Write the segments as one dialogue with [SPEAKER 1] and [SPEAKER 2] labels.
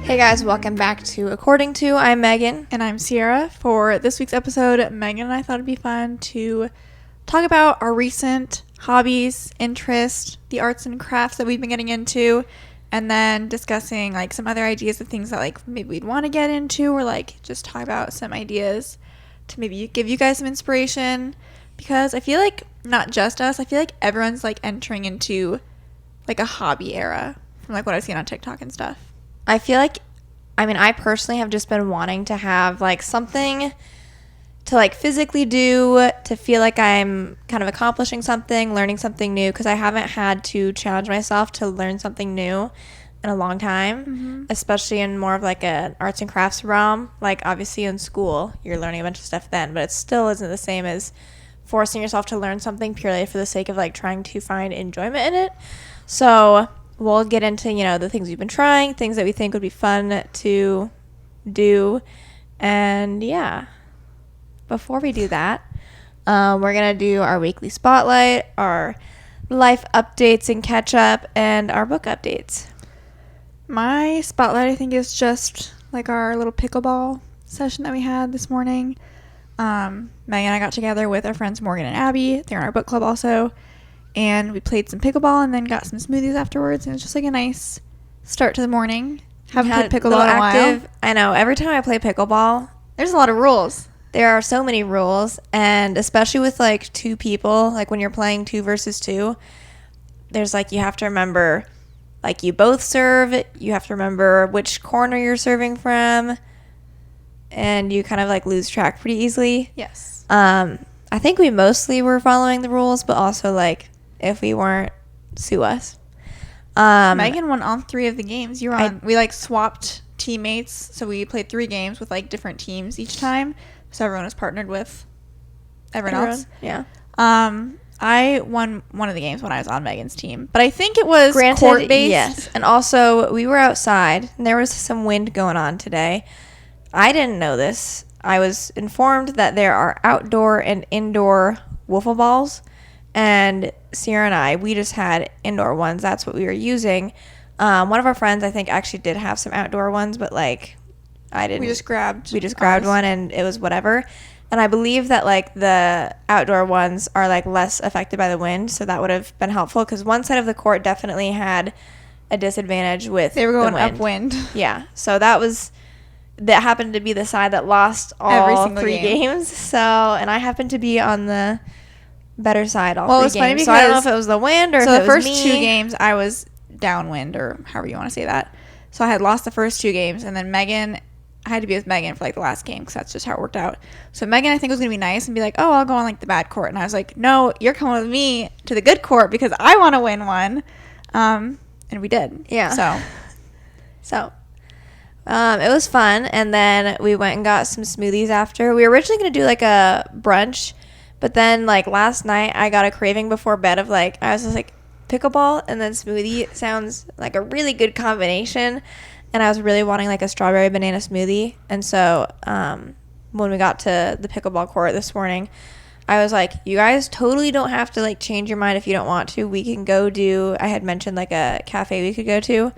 [SPEAKER 1] Hey guys, welcome back to According To. I'm Megan.
[SPEAKER 2] And I'm Ciera. For this week's episode, Megan and I thought it'd be fun to talk about our recent hobbies, interests, the arts and crafts that we've been getting into, and then discussing like some other ideas of things that like maybe we'd want to get into, or like just talk about some ideas to maybe give you guys some inspiration, because I feel like not just us, I feel like everyone's like entering into like a hobby era from like what I've seen on TikTok and stuff.
[SPEAKER 1] I feel like, I personally have just been wanting to have like something to like physically do, to feel like I'm kind of accomplishing something, learning something new, because I haven't had to challenge myself to learn something new in a long time, especially in more of like an arts and crafts realm. Like obviously in school, you're learning a bunch of stuff then, but it still isn't the same as forcing yourself to learn something purely for the sake of like trying to find enjoyment in it. So we'll get into, the things we've been trying, things that we think would be fun to do. And yeah, before we do that, we're going to do our weekly spotlight, our life updates and catch up, and our book updates.
[SPEAKER 2] My spotlight, I think, is just like our little pickleball session that we had this morning. Megan and I got together with our friends Morgan and Abby. They're in our book club also. And we played some pickleball and then got some smoothies afterwards. And it was just like a nice start to the morning. Haven't played pickleball in a while.
[SPEAKER 1] I know. Every time I play pickleball,
[SPEAKER 2] there's a lot of rules.
[SPEAKER 1] There are so many rules. And especially with like two people, like when you're playing 2 versus 2, there's like you have to remember, like you both serve. You have to remember which corner you're serving from. And you kind of like lose track pretty easily.
[SPEAKER 2] Yes.
[SPEAKER 1] I think we mostly were following the rules, but also like if we weren't, sue us.
[SPEAKER 2] Megan won all 3 of the games. We like swapped teammates, so we played 3 games with like different teams each time. So everyone was partnered with everyone else.
[SPEAKER 1] Yeah.
[SPEAKER 2] I won one of the games when I was on Megan's team, but I think it was
[SPEAKER 1] Granted,
[SPEAKER 2] court-based.
[SPEAKER 1] Yes, and also we were outside, and there was some wind going on today. I didn't know this. I was informed that there are outdoor and indoor wiffle balls, and Ciera and I, we just had indoor ones. That's what we were using. One of our friends, I think, actually did have some outdoor ones, but like I didn't.
[SPEAKER 2] We just grabbed
[SPEAKER 1] one, and it was whatever. And I believe that like the outdoor ones are like less affected by the wind, so that would have been helpful, because one side of the court definitely had a disadvantage with
[SPEAKER 2] they were going
[SPEAKER 1] the wind.
[SPEAKER 2] upwind.
[SPEAKER 1] Yeah, so that happened to be the side that lost all 3 games. So, and I happened to be on the better side all 3 games. So I don't know if it was the wind or if it was me.
[SPEAKER 2] So the first 2 games I was downwind, or however you want to say that. So I had lost the first 2 games, and then I had to be with Megan for like the last game, because that's just how it worked out. So Megan, I think, was going to be nice and be like, oh, I'll go on like the bad court. And I was like, no, you're coming with me to the good court because I want to win one. And we did.
[SPEAKER 1] Yeah. So it was fun, and then we went and got some smoothies after. We were originally going to do like a brunch, but then like last night I got a craving before bed of like, I was just like, pickleball and then smoothie sounds like a really good combination, and I was really wanting like a strawberry banana smoothie. And so when we got to the pickleball court this morning, I was like, you guys totally don't have to like change your mind if you don't want to. We can go do, I had mentioned like a cafe we could go to.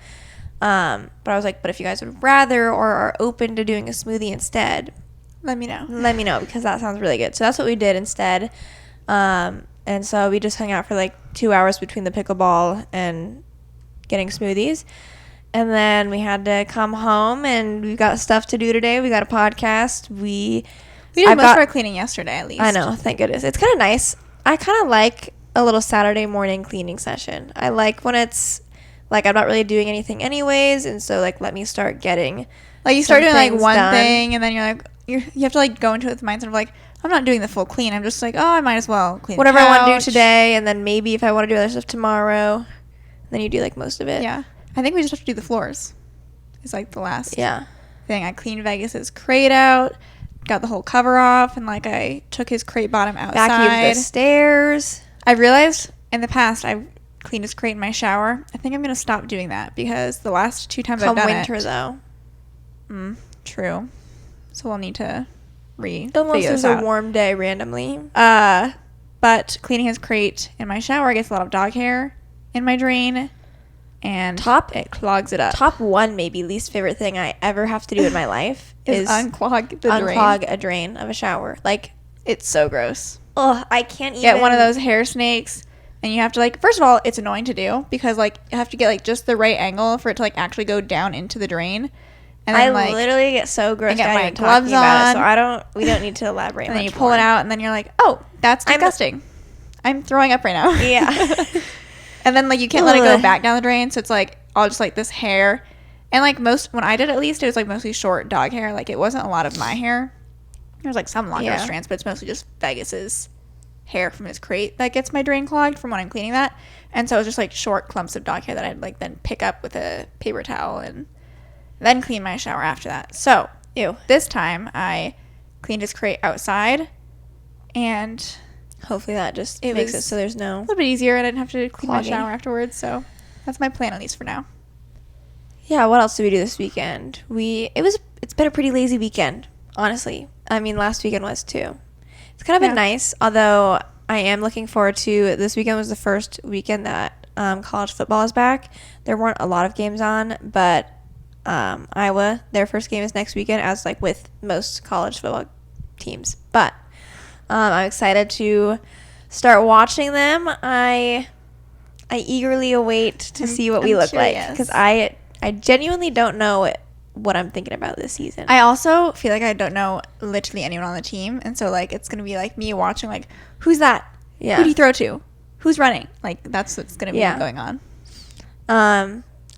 [SPEAKER 1] But I was like, but if you guys would rather or are open to doing a smoothie instead,
[SPEAKER 2] let me know,
[SPEAKER 1] because that sounds really good. So that's what we did instead. And so we just hung out for like 2 hours between the pickleball and getting smoothies. And then we had to come home, and we've got stuff to do today. We got a podcast. We
[SPEAKER 2] did most of our cleaning yesterday, at least.
[SPEAKER 1] I know, thank goodness. It's kind of nice. I kind of like a little Saturday morning cleaning session. I like when it's like I'm not really doing anything anyways, and so like let me start getting
[SPEAKER 2] like you start doing like one thing, and then you're like you have to like go into it with the mindset of like, I'm not doing the full clean. I'm just like, oh, I might as well clean
[SPEAKER 1] whatever
[SPEAKER 2] the couch.
[SPEAKER 1] I want to do today, and then maybe if I want to do other stuff tomorrow, then you do like most of it.
[SPEAKER 2] Yeah, I think we just have to do the floors. It's like the last
[SPEAKER 1] thing.
[SPEAKER 2] I cleaned Vegas's crate out, got the whole cover off, and like I took his crate bottom outside.
[SPEAKER 1] Vacuumed the stairs.
[SPEAKER 2] I realized in the past I've cleaned his crate in my shower. I think I'm gonna stop doing that, because the last 2 times I've done
[SPEAKER 1] winter,
[SPEAKER 2] it.
[SPEAKER 1] though.
[SPEAKER 2] True. So we'll need to
[SPEAKER 1] unless there's a warm day randomly.
[SPEAKER 2] But cleaning his crate in my shower gets a lot of dog hair in my drain. and it clogs it up.
[SPEAKER 1] Top one, maybe least favorite thing I ever have to do in my life is
[SPEAKER 2] unclog the
[SPEAKER 1] unclog a drain of a shower. Like,
[SPEAKER 2] it's so gross.
[SPEAKER 1] Oh, I can't even
[SPEAKER 2] get one of those hair snakes, and you have to, like, first of all, it's annoying to do because, like, you have to get, like, just the right angle for it to, like, actually go down into the drain. And then,
[SPEAKER 1] I literally get so grossed out
[SPEAKER 2] my
[SPEAKER 1] gloves
[SPEAKER 2] on,
[SPEAKER 1] so we don't need to elaborate.
[SPEAKER 2] And then you pull it out, and then you're like, oh, that's disgusting. I'm throwing up right now.
[SPEAKER 1] Yeah.
[SPEAKER 2] And then, like, you can't let it go back down the drain, so it's, like, all just, like, this hair. And, like, when I did, at least, it was, like, mostly short dog hair. Like, it wasn't a lot of my hair. There's, like, some longer strands, but it's mostly just Vegas's hair from his crate that gets my drain clogged from when I'm cleaning that. And so it was just, like, short clumps of dog hair that I'd, like, then pick up with a paper towel and then clean my shower after that. So, this time, I cleaned his crate outside, and
[SPEAKER 1] hopefully that just makes it so there's no...
[SPEAKER 2] a little bit easier, and I didn't have to clean
[SPEAKER 1] clogging.
[SPEAKER 2] my shower afterwards, so that's my plan, at least for now.
[SPEAKER 1] Yeah, what else did we do this weekend? It's been a pretty lazy weekend, honestly. I mean, last weekend was too. It's kind of been nice, although I am looking forward to... This weekend was the first weekend that college football is back. There weren't a lot of games on, but Iowa, their first game is next weekend, as like with most college football teams. But I'm excited to start watching them. I eagerly await to see what we look like, because I genuinely don't know what I'm thinking about this season.
[SPEAKER 2] I also feel like I don't know literally anyone on the team, and so like it's gonna be like me watching like, who's that?
[SPEAKER 1] Yeah.
[SPEAKER 2] Who do you throw to? Who's running? Like, that's what's gonna be going on.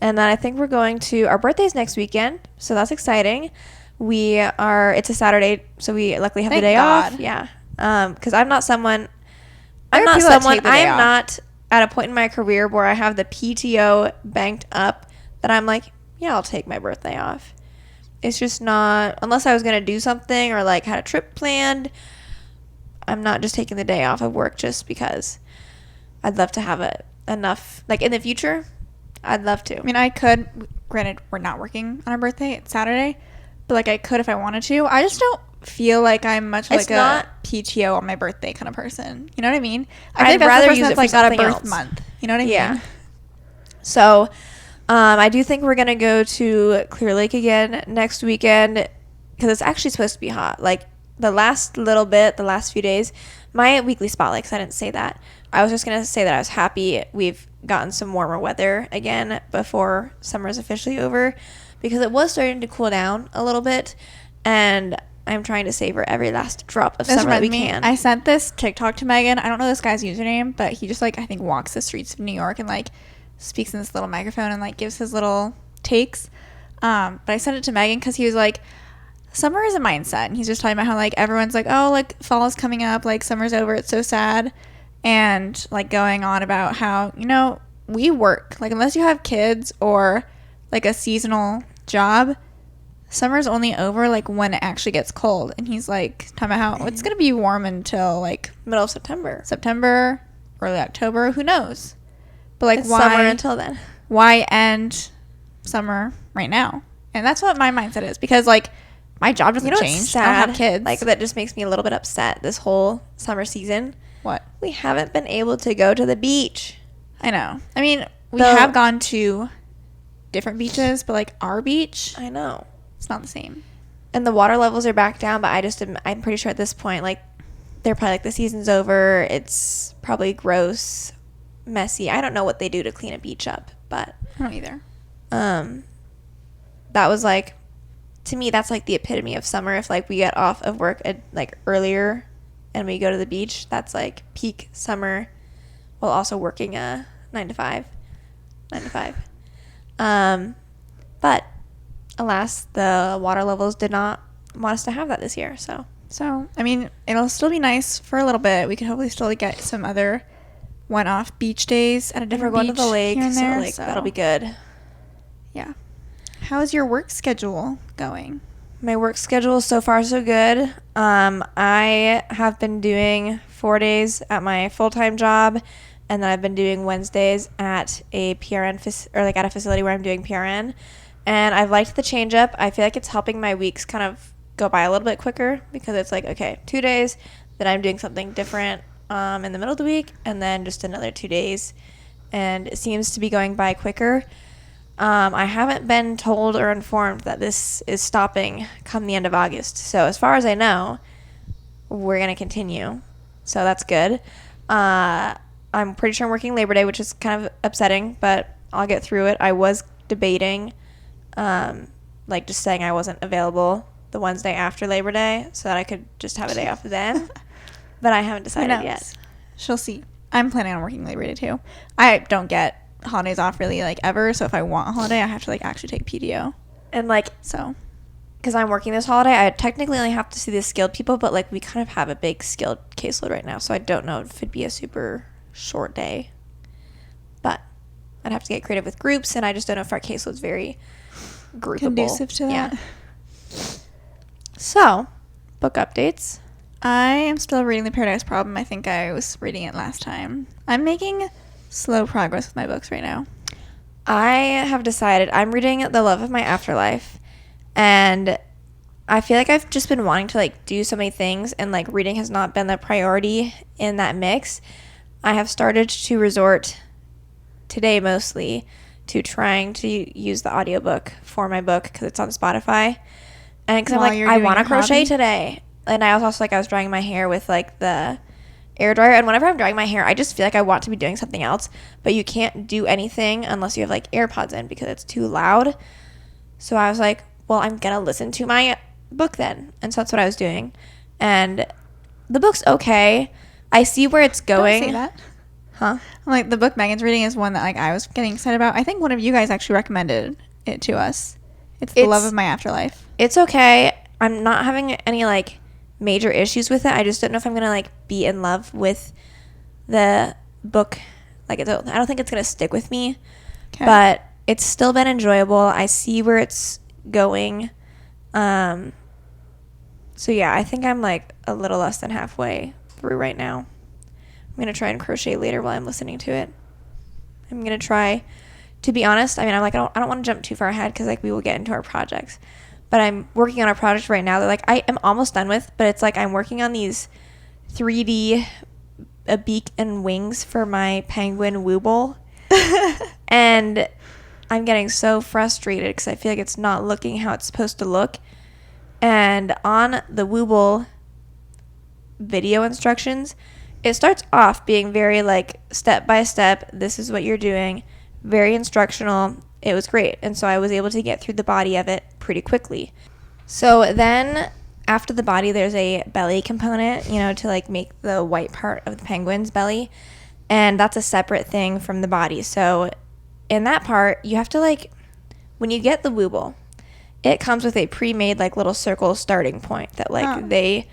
[SPEAKER 1] And then I think we're going to... Our birthday's next weekend, so that's exciting. It's a Saturday, so we luckily have the day off. Yeah. Because I'm not at a point in my career where I have the PTO banked up that I'm like, yeah, I'll take my birthday off. It's just not... Unless I was going to do something or, like, had a trip planned, I'm not just taking the day off of work just because. I'd love to have enough... Like, in the future... I'd love to.
[SPEAKER 2] I mean, I could. Granted, we're not working on our birthday. It's Saturday. But, like, I could if I wanted to. I just don't feel like I'm much like a PTO on my birthday kind of person. You know what I mean?
[SPEAKER 1] I'd rather use it for something else.
[SPEAKER 2] Got a birth month. You know what I mean?
[SPEAKER 1] Yeah. So, I do think we're going to go to Clear Lake again next weekend because it's actually supposed to be hot. Like, the last few days, my weekly spotlight, because I didn't say that. I was just going to say that I was happy we've gotten some warmer weather again before summer is officially over, because it was starting to cool down a little bit, and I'm trying to savor every last drop of summer that we can.
[SPEAKER 2] I sent this TikTok to Megan. I don't know this guy's username, but he just, like, I think walks the streets of New York and, like, speaks in this little microphone and, like, gives his little takes. But I sent it to Megan because he was like, summer is a mindset, and he's just talking about how, like, everyone's like, oh, like, fall is coming up, like, summer's over, it's so sad. And, like, going on about how, you know, we work. Like, unless you have kids or, like, a seasonal job, summer's only over, like, when it actually gets cold. And he's, like, talking about how it's going to be warm until, like,
[SPEAKER 1] middle of September,
[SPEAKER 2] early October. Who knows? But, like,
[SPEAKER 1] it's summer until then.
[SPEAKER 2] Why end summer right now? And that's what my mindset is. Because, like, my job doesn't change.
[SPEAKER 1] Sad?
[SPEAKER 2] I don't have kids.
[SPEAKER 1] Like, that just makes me a little bit upset this whole summer season.
[SPEAKER 2] What?
[SPEAKER 1] We haven't been able to go to the beach.
[SPEAKER 2] I know. I mean, we have gone to different beaches, but, like, our beach,
[SPEAKER 1] I know,
[SPEAKER 2] it's not the same.
[SPEAKER 1] And the water levels are back down, but I'm pretty sure at this point, like, they're probably like, the season's over. It's probably gross, messy. I don't know what they do to clean a beach up, but
[SPEAKER 2] I don't either.
[SPEAKER 1] That was, like, to me, that's, like, the epitome of summer. If, like, we get off of work at, like, earlier and we go to the beach, that's, like, peak summer, while also working a 9 to 5. But alas, the water levels did not want us to have that this year. So
[SPEAKER 2] I mean, it'll still be nice for a little bit. We could hopefully still get some other one-off beach days at a different beach.
[SPEAKER 1] We're going to the lake,
[SPEAKER 2] here and there,
[SPEAKER 1] so that'll be good.
[SPEAKER 2] Yeah. How's your work schedule going?
[SPEAKER 1] My work schedule is so far so good. I have been doing 4 days at my full-time job, and then I've been doing Wednesdays at a PRN at a facility where I'm doing PRN. And I've liked the change up. I feel like it's helping my weeks kind of go by a little bit quicker, because it's like, okay, 2 days, then I'm doing something different in the middle of the week, and then just another 2 days and it seems to be going by quicker. I haven't been told or informed that this is stopping come the end of August. So as far as I know, we're going to continue. So that's good. I'm pretty sure I'm working Labor Day, which is kind of upsetting, but I'll get through it. I was debating, like just saying I wasn't available the Wednesday after Labor Day so that I could just have a day off then. But I haven't decided yet.
[SPEAKER 2] She'll see. I'm planning on working Labor Day too. I don't get holidays off really like ever, so if I want a holiday I have to like actually take PTO.
[SPEAKER 1] And like,
[SPEAKER 2] so
[SPEAKER 1] because I'm working this holiday, I technically only have to see the skilled people, but like we kind of have a big skilled caseload right now, so I don't know if it'd be a super short day. But I'd have to get creative with groups, and I just don't know if our caseload's very groupable.
[SPEAKER 2] Conducive to that.
[SPEAKER 1] Yeah. So, book updates.
[SPEAKER 2] I am still reading The Paradise Problem. I think I was reading it last time. I'm making slow progress with my books right now.
[SPEAKER 1] I have decided I'm reading The Love of My Afterlife, and I feel like I've just been wanting to like do so many things, and like reading has not been the priority in that mix. I have started to resort today mostly to trying to use the audiobook for my book because it's on Spotify, and because I'm like, I want to crochet today. And I was also like, I was drying my hair with like the air dryer, and whenever I'm drying my hair I just feel like I want to be doing something else, but you can't do anything unless you have like AirPods in because it's too loud. So I was like, well, I'm gonna listen to my book then. And so that's what I was doing, and the book's okay. I see where it's going.
[SPEAKER 2] Don't say that.
[SPEAKER 1] Huh?
[SPEAKER 2] Like the book Megan's reading is one that like I was getting excited about. I think one of you guys actually recommended it to us. It's The Love of My Afterlife. It's
[SPEAKER 1] okay. I'm not having any like major issues with it. I just don't know if I'm gonna like be in love with the book. Like I don't think it's gonna stick with me. Okay. But it's still been enjoyable. I see where it's going. So yeah, I think I'm like a little less than halfway through right now. I'm gonna try and crochet later while I'm listening to it. I'm gonna try, to be honest, I mean, I'm like, I don't want to jump too far ahead because like we will get into our projects. But I'm working on a project right now that like I am almost done with, but it's like I'm working on these 3D beak and wings for my penguin wooble. And I'm getting so frustrated because I feel like it's not looking how it's supposed to look. And on the wooble video instructions, it starts off being very like step by step, this is what you're doing, very instructional. It was great, and so I was able to get through the body of it pretty quickly. So then after the body there's a belly component, you know, to like make the white part of the penguin's belly, and that's a separate thing from the body. So in that part you have to like, when you get the wooble, it comes with a pre-made like little circle starting point that like they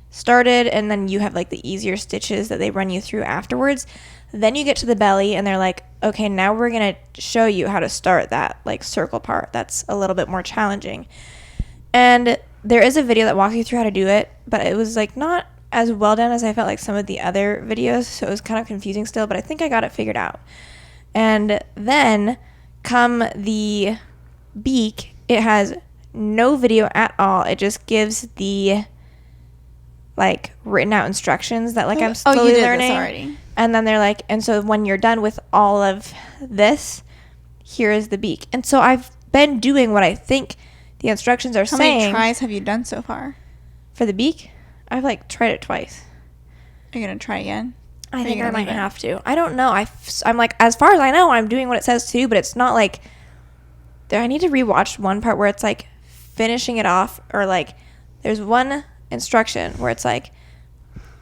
[SPEAKER 1] started, and then you have like the easier stitches that they run you through afterwards. Then you get to the belly and they're like, okay, now we're going to show you how to start that like circle part that's a little bit more challenging. And there is a video that walks you through how to do it, but it was like not as well done as I felt like some of the other videos, so it was kind of confusing still, but I think I got it figured out. And then come the beak, it has no video at all. It just gives the like written out instructions that like I'm slowly learning.
[SPEAKER 2] This already.
[SPEAKER 1] And then they're like, and so when you're done with all of this, here is the beak. And so I've been doing what I think the instructions are saying.
[SPEAKER 2] How many tries have you done so far?
[SPEAKER 1] For the beak? I've like tried it twice.
[SPEAKER 2] Are you going to try again?
[SPEAKER 1] I think I might have to. I don't know. I'm like, as far as I know, I'm doing what it says to do, but it's not like, I need to rewatch one part where it's like finishing it off, or like there's one instruction where it's like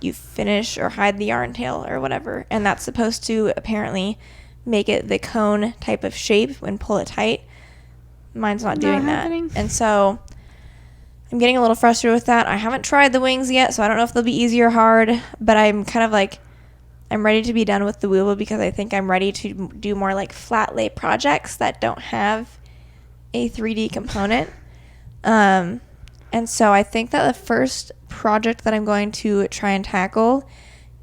[SPEAKER 1] you finish or hide the yarn tail or whatever, and that's supposed to apparently make it the cone type of shape when pull it tight. Mine's not doing that, and so I'm getting a little frustrated with that. I haven't tried the wings yet, so I don't know if they'll be easy or hard, but I'm kind of like, I'm ready to be done with the wooble because I think I'm ready to do more like flat lay projects that don't have a 3D component. And so I think that the first project that I'm going to try and tackle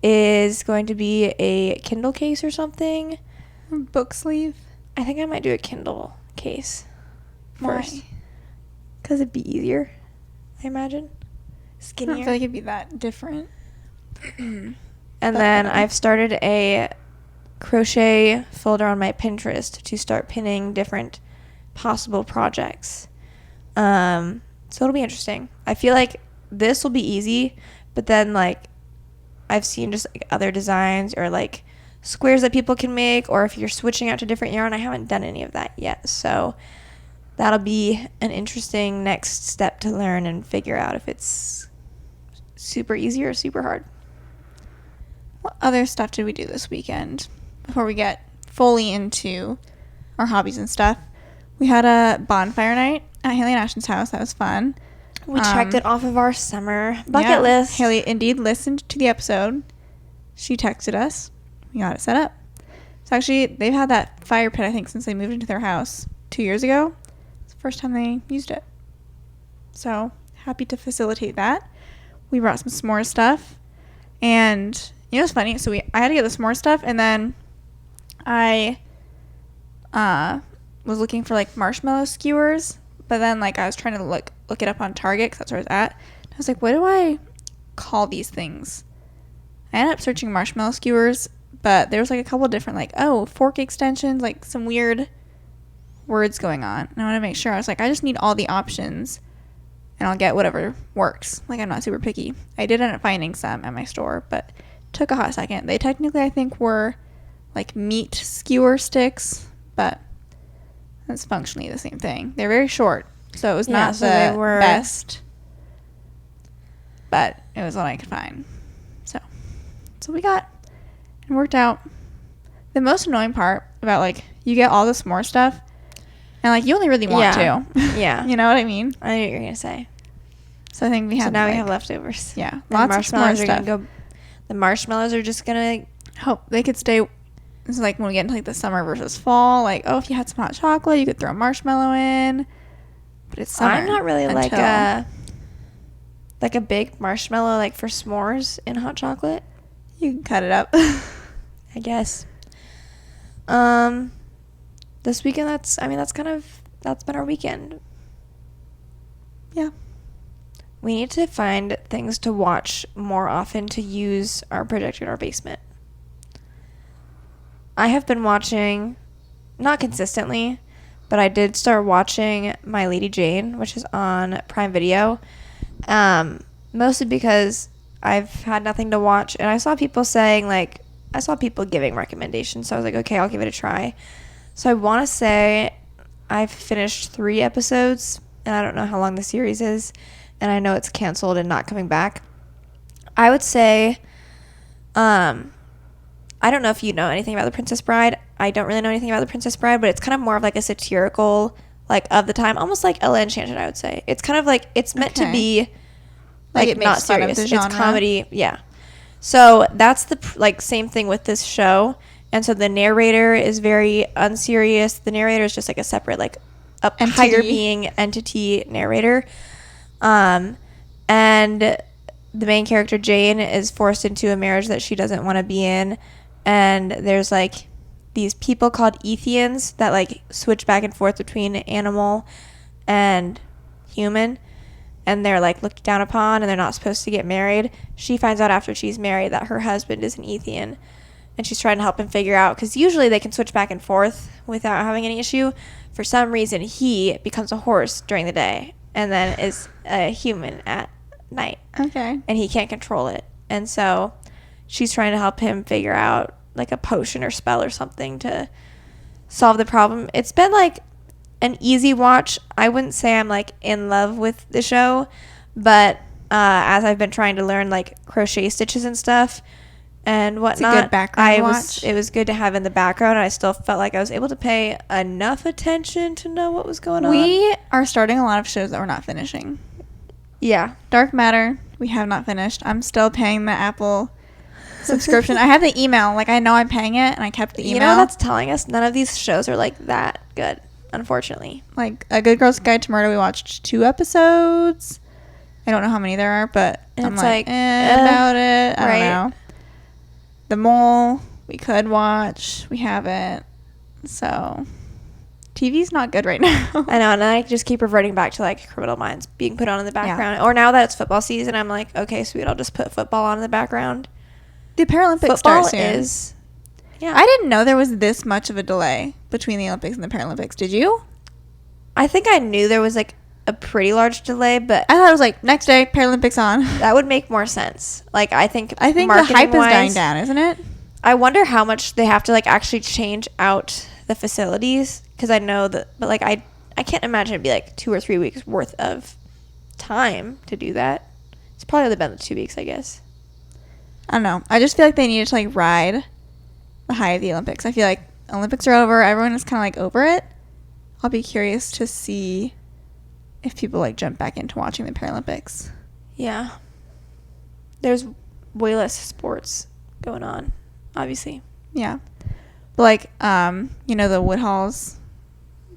[SPEAKER 1] is going to be a Kindle case or something.
[SPEAKER 2] Book sleeve?
[SPEAKER 1] I think I might do a Kindle case first.
[SPEAKER 2] Why?
[SPEAKER 1] Because it'd be easier, I imagine. Skinnier.
[SPEAKER 2] I don't feel like it'd be that different.
[SPEAKER 1] And then I've started a crochet folder on my Pinterest to start pinning different possible projects. So it'll be interesting. I feel like this will be easy, but then like I've seen just like other designs or like squares that people can make, or if you're switching out to different yarn. I haven't done any of that yet, so that'll be an interesting next step to learn and figure out if it's super easy or super hard.
[SPEAKER 2] What other stuff did we do this weekend before we get fully into our hobbies and stuff? We had a bonfire night at Haley and Ashton's house. That was fun.
[SPEAKER 1] We checked it off of our summer bucket list.
[SPEAKER 2] Haley indeed listened to the episode. She texted us. We got it set up. So actually, they've had that fire pit, I think, since they moved into their house 2 years ago. It's the first time they used it. So happy to facilitate that. We brought some s'more stuff. And you know what's funny? So I had to get the s'more stuff, and then I was looking for like marshmallow skewers, but then like I was trying to look it up on Target because that's where I was at. And I was like, what do I call these things? I ended up searching marshmallow skewers, but there was like a couple different like, fork extensions, like some weird words going on. And I want to make sure. I was like, I just need all the options and I'll get whatever works. Like, I'm not super picky. I did end up finding some at my store, but it took a hot second. They technically, I think, were like meat skewer sticks, but that's functionally the same thing. They're very short, so it was not the best, but it was what I could find. So we got and worked out. The most annoying part about like you get all the s'more stuff and like you only really want to.
[SPEAKER 1] Yeah.
[SPEAKER 2] You know what I mean?
[SPEAKER 1] I know what you're gonna say.
[SPEAKER 2] So I think we have.
[SPEAKER 1] So now we have leftovers.
[SPEAKER 2] Yeah,
[SPEAKER 1] And
[SPEAKER 2] lots of s'more stuff.
[SPEAKER 1] The marshmallows are just gonna
[SPEAKER 2] hope they could stay. It's like when we get into like the summer versus fall. Like, if you had some hot chocolate, you could throw a marshmallow in. But it's summer.
[SPEAKER 1] I'm not really like a big marshmallow like for s'mores in hot chocolate.
[SPEAKER 2] You can cut it up.
[SPEAKER 1] I guess. This weekend, that's been our weekend.
[SPEAKER 2] Yeah.
[SPEAKER 1] We need to find things to watch more often to use our projector in our basement. I have been watching, not consistently, but I did start watching My Lady Jane, which is on Prime Video, mostly because I've had nothing to watch, and I saw people giving recommendations, so I was like, okay, I'll give it a try. So I want to say I've finished 3 episodes, and I don't know how long the series is, and I know it's canceled and not coming back. I would say, I don't know if you know anything about The Princess Bride. I don't really know anything about The Princess Bride, but it's kind of more of like a satirical, like of the time, almost like Ella Enchanted, I would say. It's kind of like, it's meant to be like
[SPEAKER 2] it
[SPEAKER 1] not
[SPEAKER 2] makes fun of
[SPEAKER 1] serious.
[SPEAKER 2] the
[SPEAKER 1] It's
[SPEAKER 2] genre.
[SPEAKER 1] comedy. Yeah. So that's the like same thing with this show. And so the narrator is very unserious. The narrator is just like a separate, like a higher being entity narrator. And the main character, Jane, is forced into a marriage that she doesn't want to be in. And there's like these people called Ethians that like switch back and forth between animal and human. And they're like looked down upon, and they're not supposed to get married. She finds out after she's married that her husband is an Ethian, and she's trying to help him figure out, because usually they can switch back and forth without having any issue. For some reason, he becomes a horse during the day and then is a human at night.
[SPEAKER 2] Okay.
[SPEAKER 1] And he can't control it. And so she's trying to help him figure out like a potion or spell or something to solve the problem. It's been like an easy watch. I wouldn't say I'm like in love with the show, but as I've been trying to learn like crochet stitches and stuff and whatnot,
[SPEAKER 2] it's a good background watch.
[SPEAKER 1] It was good to have in the background, and I still felt like I was able to pay enough attention to know what was going on.
[SPEAKER 2] We are starting a lot of shows that we're not finishing.
[SPEAKER 1] Yeah.
[SPEAKER 2] Dark Matter, we have not finished. I'm still paying the Apple subscription. I have the email. Like, I know I'm paying it, and I kept the email.
[SPEAKER 1] You know, that's telling us none of these shows are like that good, unfortunately.
[SPEAKER 2] Like, A Good Girl's Guide to Murder, we watched 2 episodes. I don't know how many there are, but
[SPEAKER 1] And
[SPEAKER 2] I'm
[SPEAKER 1] it's
[SPEAKER 2] like,
[SPEAKER 1] like,
[SPEAKER 2] about it. I
[SPEAKER 1] right.
[SPEAKER 2] don't know. The Mole, we could watch. We haven't. So, TV's not good right now.
[SPEAKER 1] I know, and I just keep reverting back to like Criminal Minds being put on in the background. Yeah. Or now that it's football season, I'm like, okay, sweet, I'll just put football on in the background.
[SPEAKER 2] The Paralympics
[SPEAKER 1] football
[SPEAKER 2] start soon.
[SPEAKER 1] Is Yeah.
[SPEAKER 2] I didn't know there was this much of a delay between the Olympics and the Paralympics. Did you?
[SPEAKER 1] I think I knew there was like a pretty large delay, but
[SPEAKER 2] I thought it was like next day, Paralympics on.
[SPEAKER 1] that would make more sense. Like, I think
[SPEAKER 2] the hype is dying down, isn't it?
[SPEAKER 1] I wonder how much they have to like actually change out the facilities, because I know that, but like I can't imagine it'd be like 2 or 3 weeks worth of time to do that. It's probably only been 2 weeks, I guess.
[SPEAKER 2] I don't know. I just feel like they needed to like ride the high of the Olympics. I feel like Olympics are over. Everyone is kind of like over it. I'll be curious to see if people like jump back into watching the Paralympics.
[SPEAKER 1] Yeah. There's way less sports going on, obviously.
[SPEAKER 2] Yeah. But like, you know, the Woodhalls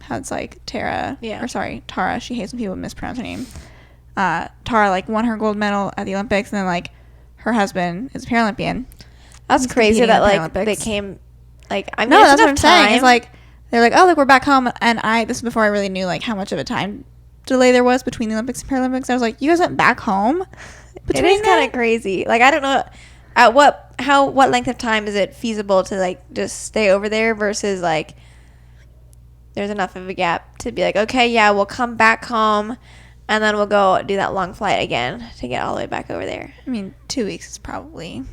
[SPEAKER 2] has like Tara. She hates when people mispronounce her name. Tara like won her gold medal at the Olympics, and then like her husband is a Paralympian.
[SPEAKER 1] That's crazy that like they came like, I mean,
[SPEAKER 2] no, that's what I'm
[SPEAKER 1] time.
[SPEAKER 2] saying. It's like they're like, oh look, we're back home, and this is before I really knew like how much of a time delay there was between the Olympics and Paralympics. I was like, you guys went back home?
[SPEAKER 1] It is kind of crazy. Like, I don't know at what length of time is it feasible to like just stay over there versus like there's enough of a gap to be like, okay, yeah, we'll come back home and then we'll go do that long flight again to get all the way back over there.
[SPEAKER 2] I mean, 2 weeks is probably, you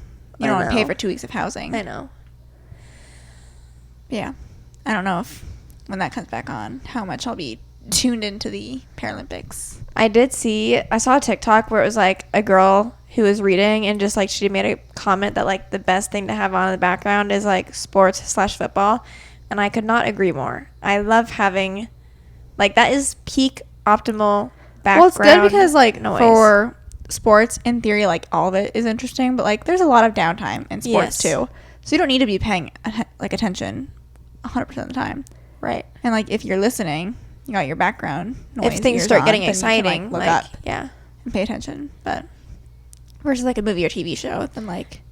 [SPEAKER 2] don't want to pay for 2 weeks of housing.
[SPEAKER 1] I know.
[SPEAKER 2] Yeah. I don't know if when that comes back on, how much I'll be tuned into the Paralympics.
[SPEAKER 1] I saw a TikTok where it was like a girl who was reading, and just like she made a comment that like the best thing to have on in the background is like sports/football, and I could not agree more. I love having like that is peak optimal background.
[SPEAKER 2] Well, it's good because like
[SPEAKER 1] noise.
[SPEAKER 2] For sports, in theory, like all of it is interesting, but like there's a lot of downtime in sports too, so you don't need to be paying like attention 100% of the time,
[SPEAKER 1] right?
[SPEAKER 2] And like if you're listening, you got your background noise.
[SPEAKER 1] If things start getting exciting,
[SPEAKER 2] can, like, look up,
[SPEAKER 1] yeah,
[SPEAKER 2] and pay attention. But versus like a movie or TV show, then like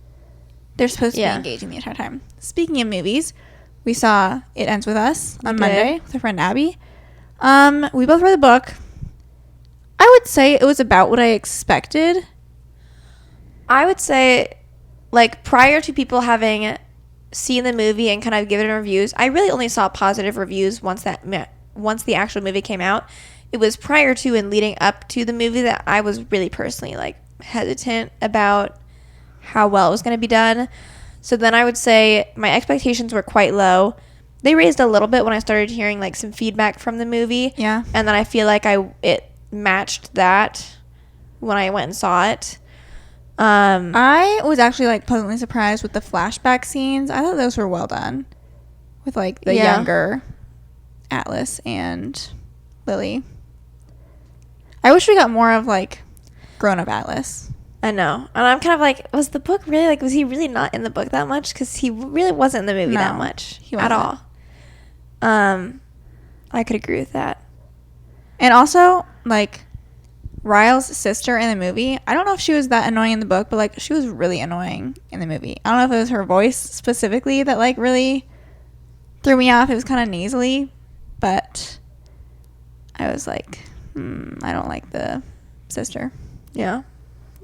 [SPEAKER 2] they're supposed to be engaging the entire time. Speaking of movies, we saw It Ends With Us on Monday with our friend Abby. We both read the book. I would say it was about what I expected.
[SPEAKER 1] I would say, like, prior to people having seen the movie and kind of given it reviews, I really only saw positive reviews once the actual movie came out. It was prior to and leading up to the movie that I was really personally, like, hesitant about how well it was going to be done. So then I would say my expectations were quite low. They raised a little bit when I started hearing, like, some feedback from the movie.
[SPEAKER 2] Yeah.
[SPEAKER 1] And then I feel like it matched that when I went and saw it.
[SPEAKER 2] I was actually like pleasantly surprised with the flashback scenes. I thought those were well done with like the younger Atlas and Lily. I wish we got more of like grown-up Atlas.
[SPEAKER 1] I know. And I'm kind of like, was the book really like, was he really not in the book that much? Because he really wasn't in the movie that much at all. I could agree with that.
[SPEAKER 2] And also, like, Ryle's sister in the movie, I don't know if she was that annoying in the book, but, like, she was really annoying in the movie. I don't know if it was her voice specifically that, like, really threw me off. It was kind of nasally, but I was like, I don't like the sister.
[SPEAKER 1] Yeah.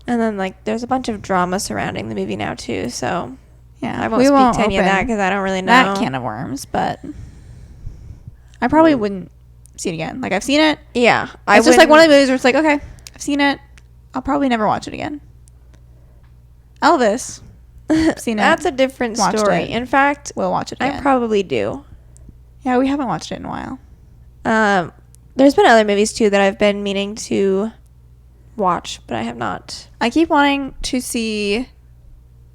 [SPEAKER 1] And then, like, there's a bunch of drama surrounding the movie now, too, so
[SPEAKER 2] yeah,
[SPEAKER 1] I won't speak to any of that because I don't really know.
[SPEAKER 2] That can of worms, but I probably wouldn't see it again. Like, I've seen it.
[SPEAKER 1] Yeah.
[SPEAKER 2] It's just like one of the movies where it's like, okay, I've seen it. I'll probably never watch it again. Elvis. Seen it.
[SPEAKER 1] That's a different story. In fact,
[SPEAKER 2] we'll watch it again.
[SPEAKER 1] I probably do.
[SPEAKER 2] Yeah, we haven't watched it in a while.
[SPEAKER 1] There's been other movies, too, that I've been meaning to watch, but I have not.
[SPEAKER 2] I keep wanting to see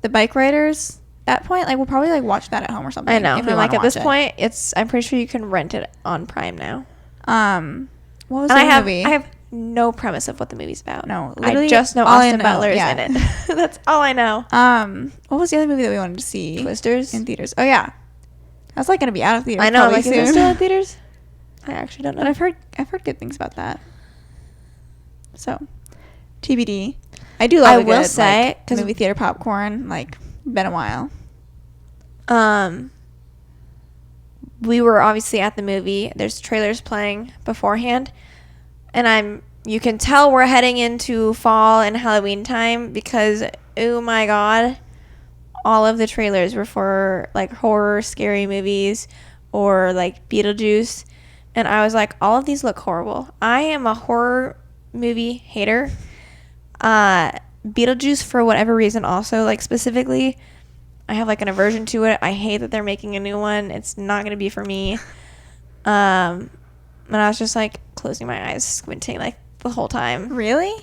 [SPEAKER 2] The Bike Riders. At that point, like, we'll probably, like, watch that at home or something.
[SPEAKER 1] I know. I'm like, at this point, I'm pretty sure you can rent it on Prime now.
[SPEAKER 2] What was the movie?
[SPEAKER 1] I have no premise of what the movie's about.
[SPEAKER 2] No, literally,
[SPEAKER 1] I just know Austin Butler is in it. That's all I know.
[SPEAKER 2] What was the other movie that we wanted to see?
[SPEAKER 1] Twisters
[SPEAKER 2] in theaters. Oh yeah, that's like gonna be out of theaters.
[SPEAKER 1] I know. Like,
[SPEAKER 2] soon.
[SPEAKER 1] is it still in theaters? I actually don't know.
[SPEAKER 2] But I've heard good things about that. So, TBD. I do love. I will say, because movie theater popcorn. Like, been a while.
[SPEAKER 1] We were obviously at the movie. There's trailers playing beforehand, and you can tell we're heading into fall and Halloween time because, oh my god, all of the trailers were for like horror, scary movies or like Beetlejuice. And I was like, all of these look horrible. I am a horror movie hater. Beetlejuice, for whatever reason, also, like, specifically, I have like an aversion to it. I hate that they're making a new one. It's not going to be for me. And I was just like closing my eyes, squinting like the whole time.
[SPEAKER 2] Really?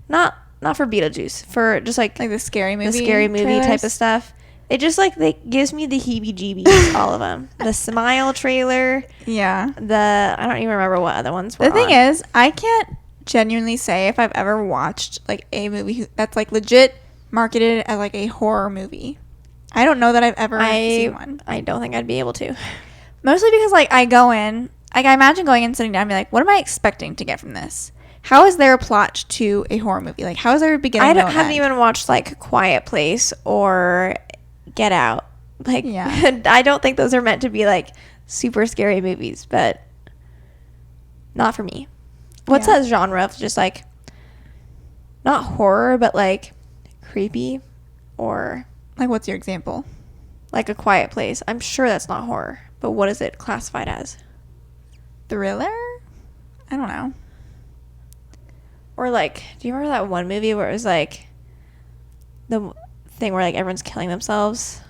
[SPEAKER 1] Not for Beetlejuice, for just like
[SPEAKER 2] the scary movie,
[SPEAKER 1] trailers? Type of stuff. It just like gives me the heebie-jeebies. All of them. The Smile trailer.
[SPEAKER 2] Yeah.
[SPEAKER 1] I don't even remember what other ones were.
[SPEAKER 2] The thing is, I can't genuinely say if I've ever watched like a movie that's like legit marketed as like a horror movie. I don't know that I've ever seen one.
[SPEAKER 1] I don't think I'd be able to.
[SPEAKER 2] Mostly because like I go in, like I imagine going in, sitting down, and be like, what am I expecting to get from this? How is there a plot to a horror movie? Like, how is there a beginning?
[SPEAKER 1] I haven't even watched like Quiet Place or Get Out. Like, yeah. I don't think those are meant to be like super scary movies, but not for me. What's that genre of just like not horror, but like creepy, or
[SPEAKER 2] like what's your example?
[SPEAKER 1] Like A Quiet Place. I'm sure that's not horror, but what is it classified as?
[SPEAKER 2] Thriller? I don't know.
[SPEAKER 1] Or like, do you remember that one movie where it was like the thing where like everyone's killing themselves?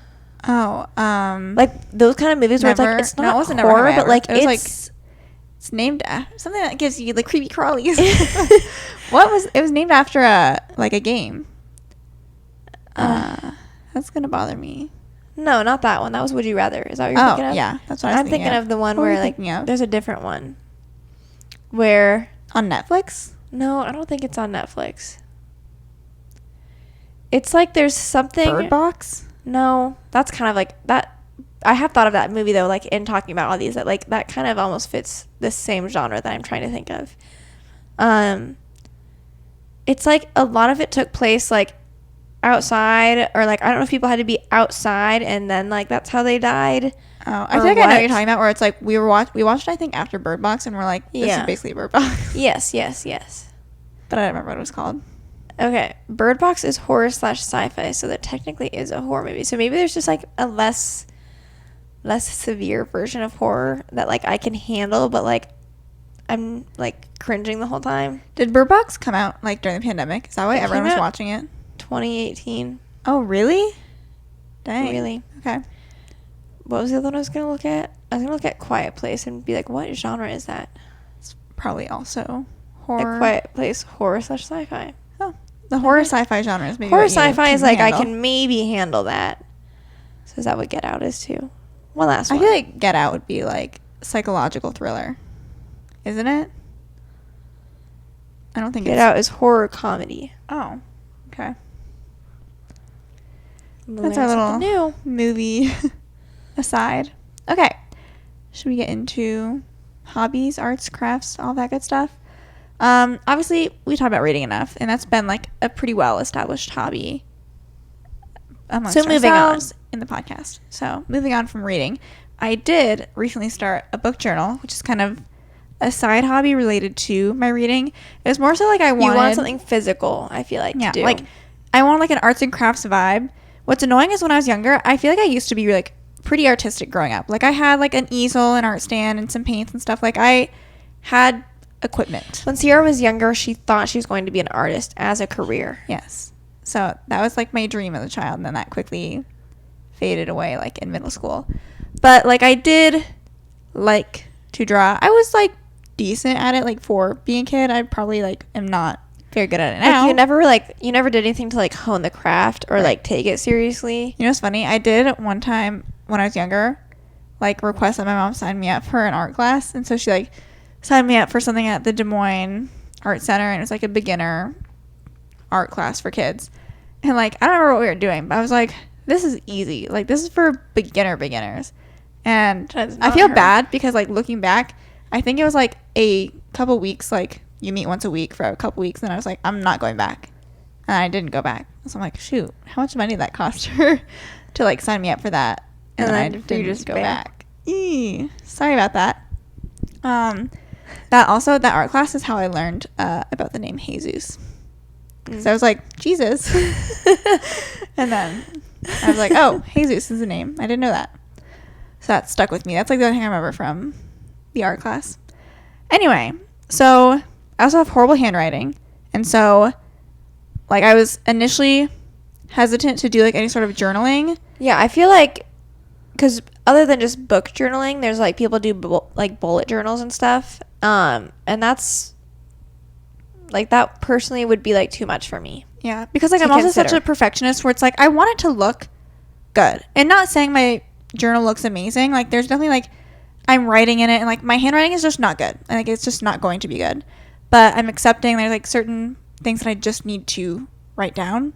[SPEAKER 2] Oh,
[SPEAKER 1] like those kind of movies where it's like it's not horror, but like it's
[SPEAKER 2] named something that gives you the creepy crawlies. It was named after a game. That's gonna bother me.
[SPEAKER 1] No, not that one. That was Would You Rather. Is that what you're thinking of?
[SPEAKER 2] Yeah, that's what I'm
[SPEAKER 1] thinking of. The one where like there's a different one where
[SPEAKER 2] on Netflix.
[SPEAKER 1] No, I don't think it's on Netflix. It's like there's something.
[SPEAKER 2] Bird Box?
[SPEAKER 1] No, that's kind of like that. I have thought of that movie though, like in talking about all these, that like that kind of almost fits the same genre that I'm trying to think of. It's like a lot of it took place like outside, or like I don't know if people had to be outside and then like that's how they died.
[SPEAKER 2] Oh, I think I know what you're talking about, where it's like we watched I think after Bird Box, and we're like, this is basically Bird Box.
[SPEAKER 1] Yes.
[SPEAKER 2] But I don't remember what it was called.
[SPEAKER 1] Okay, Bird Box is horror / sci-fi, so that technically is a horror movie. So maybe there's just like a less severe version of horror that like I can handle, but like I'm like cringing the whole time.
[SPEAKER 2] Did Bird Box come out like during the pandemic? Is that why everyone was watching it?
[SPEAKER 1] 2018.
[SPEAKER 2] Oh, really? Dang.
[SPEAKER 1] Really?
[SPEAKER 2] Okay.
[SPEAKER 1] What was the other one I was going to look at? I was going to look at Quiet Place and be like, what genre is that?
[SPEAKER 2] It's probably also horror.
[SPEAKER 1] A Quiet Place, horror / sci-fi.
[SPEAKER 2] Oh, the horror sci-fi genre is maybe
[SPEAKER 1] horror sci-fi is like
[SPEAKER 2] handle.
[SPEAKER 1] I can maybe handle that. So is that what Get Out is too? One last one.
[SPEAKER 2] I feel like Get Out would be like psychological thriller, isn't it? I don't think
[SPEAKER 1] Get Out is horror comedy.
[SPEAKER 2] Oh, okay. That's our little new movie aside. Okay. Should we get into hobbies, arts, crafts, all that good stuff? Obviously, we talked about reading enough, and that's been like a pretty well-established hobby amongst ourselves in the podcast. So moving on from reading, I did recently start a book journal, which is kind of a side hobby related to my reading. It was more so like you
[SPEAKER 1] want something physical, I feel like, to do.
[SPEAKER 2] Like I want like an arts and crafts vibe. What's annoying is when I was younger, I feel like I used to be like pretty artistic growing up. Like I had like an easel, an art stand, and some paints and stuff. Like I had equipment.
[SPEAKER 1] When Ciera was younger, she thought she was going to be an artist as a career.
[SPEAKER 2] Yes. So that was like my dream as a child, and then that quickly faded away like in middle school. But like I did like to draw. I was like decent at it, like for being a kid. I probably like am not very good at it now.
[SPEAKER 1] You never did anything to like hone the craft or like take it seriously.
[SPEAKER 2] You know what's funny? I did one time when I was younger, like request that my mom sign me up for an art class, and so she like signed me up for something at the Des Moines Art Center, and it was like a beginner art class for kids. And like I don't remember what we were doing, but I was like, this is easy. Like this is for beginners. And I feel bad because like looking back, I think it was like a couple weeks, like you meet once a week for a couple weeks, and I was like, I'm not going back. And I didn't go back. So I'm like, shoot, how much money did that cost her to like sign me up for that? And then I didn't just go back. Sorry about that. That art class is how I learned about the name Jesus. So I was like, Jesus. And then I was like, oh, Jesus is the name. I didn't know that. So that stuck with me. That's like the only thing I remember from the art class. Anyway, so I also have horrible handwriting. And so, like, I was initially hesitant to do, like, any sort of journaling.
[SPEAKER 1] Yeah, I feel like, because other than just book journaling, there's, like, people do, like, bullet journals and stuff. And that's, like, that personally would be, like, too much for me.
[SPEAKER 2] Yeah, because, like, I'm also such a perfectionist where it's, like, I want it to look good. And not saying my journal looks amazing. Like, there's definitely, like, I'm writing in it, and, like, my handwriting is just not good. And, like, it's just not going to be good. But I'm accepting there's, like, certain things that I just need to write down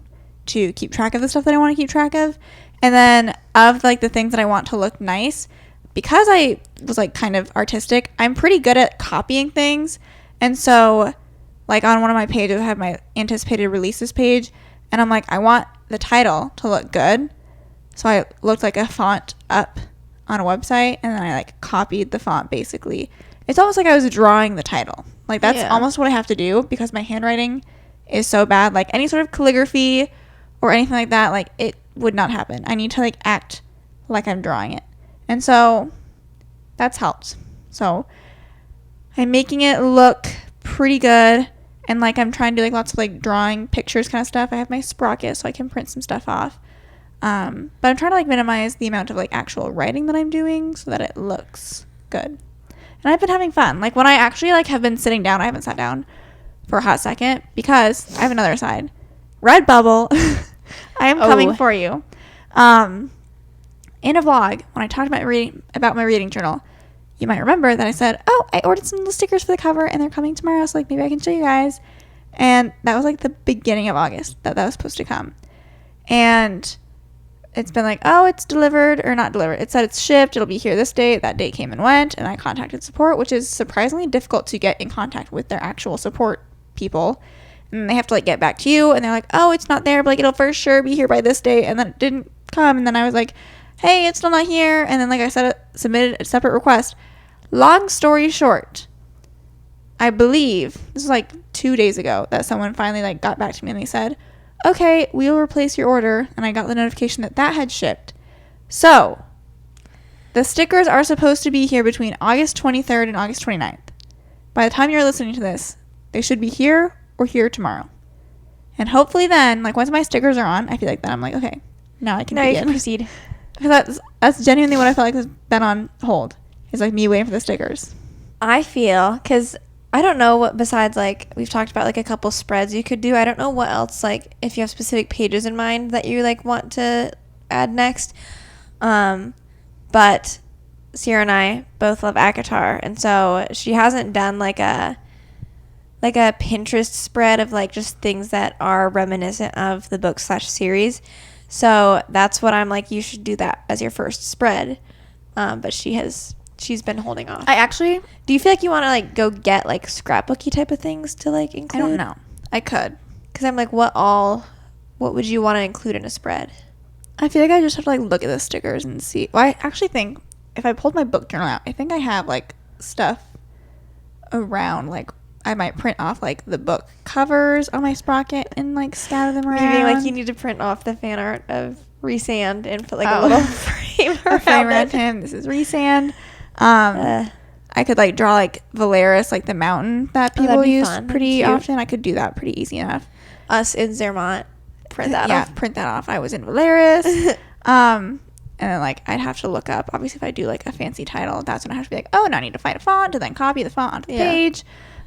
[SPEAKER 2] to keep track of the stuff that I want to keep track of. And then of, like, the things that I want to look nice, because I was, like, kind of artistic, I'm pretty good at copying things. And so, like, on one of my pages, I have my anticipated releases page, and I'm like, I want the title to look good. So I looked like a font up on a website, and then I, like, copied the font, basically. It's almost like I was drawing the title. Like, that's almost what I have to do, because my handwriting is so bad. Like, any sort of calligraphy or anything like that, like, it would not happen. I need to, like, act like I'm drawing it. And so that's helped. So I'm making it look pretty good, and, like, I'm trying to do, like, lots of, like, drawing pictures kind of stuff. I have my sprocket so I can print some stuff off. But I'm trying to, like, minimize the amount of, like, actual writing that I'm doing so that it looks good. And I've been having fun. Like, when I actually, like, have been sitting down, I haven't sat down for a hot second, because I have another side. Redbubble. I am coming for you. In a vlog, when I talked about my reading journal, you might remember that I said, oh, I ordered some little stickers for the cover, and they're coming tomorrow, so, like, maybe I can show you guys. And that was, like, the beginning of August that was supposed to come. And it's been like, oh, it's delivered, or not delivered. It said it's shipped. It'll be here this date. That date came and went, and I contacted support, which is surprisingly difficult to get in contact with their actual support people. And they have to, like, get back to you, and they're like, oh, it's not there, but, like, it'll for sure be here by this date. And then it didn't come, and then I was like, hey, it's still not here. And then, like I said, submitted a separate request. Long story short, I believe this was like 2 days ago that someone finally, like, got back to me, and they said, okay, we will replace your order. And I got the notification that had shipped. So the stickers are supposed to be here between August 23rd and August 29th. By the time you're listening to this, they should be here or here tomorrow. And hopefully then, like, once my stickers are on, I feel like then I'm like, okay, now I can begin.
[SPEAKER 1] You can proceed.
[SPEAKER 2] Because that's genuinely what I felt like has been on hold. Is, like, me waiting for the stickers.
[SPEAKER 1] I feel, because I don't know what besides, like, we've talked about, like, a couple spreads you could do. I don't know what else, like, if you have specific pages in mind that you, like, want to add next. But Ciera and I both love ACOTAR, and so she hasn't done, like a Pinterest spread of, like, just things that are reminiscent of the book/series. So that's what I'm like, you should do that as your first spread. But she's been holding off. Do you feel like you want to, like, go get, like, scrapbooky type of things to, like, include?
[SPEAKER 2] I don't know. I could.
[SPEAKER 1] Because I'm like, what would you want to include in a spread?
[SPEAKER 2] I feel like I just have to, like, look at the stickers and see. Well, I actually think if I pulled my book journal out, I think I have, like, stuff around, like, I might print off, like, the book covers on my sprocket and, like, scatter them around.
[SPEAKER 1] Maybe, like, you need to print off the fan art of Resand and put, like, a little frame around
[SPEAKER 2] him. This is Resand. I could, like, draw, like, Valeris, like, the mountain that people use pretty often. I could do that pretty easy enough.
[SPEAKER 1] Us in Zermatt. Print that off.
[SPEAKER 2] Yeah, print that off. I was in Valeris. And then, like, I'd have to look up. Obviously, if I do, like, a fancy title, that's when I have to be like, oh, now I need to find a font to then copy the font onto the page.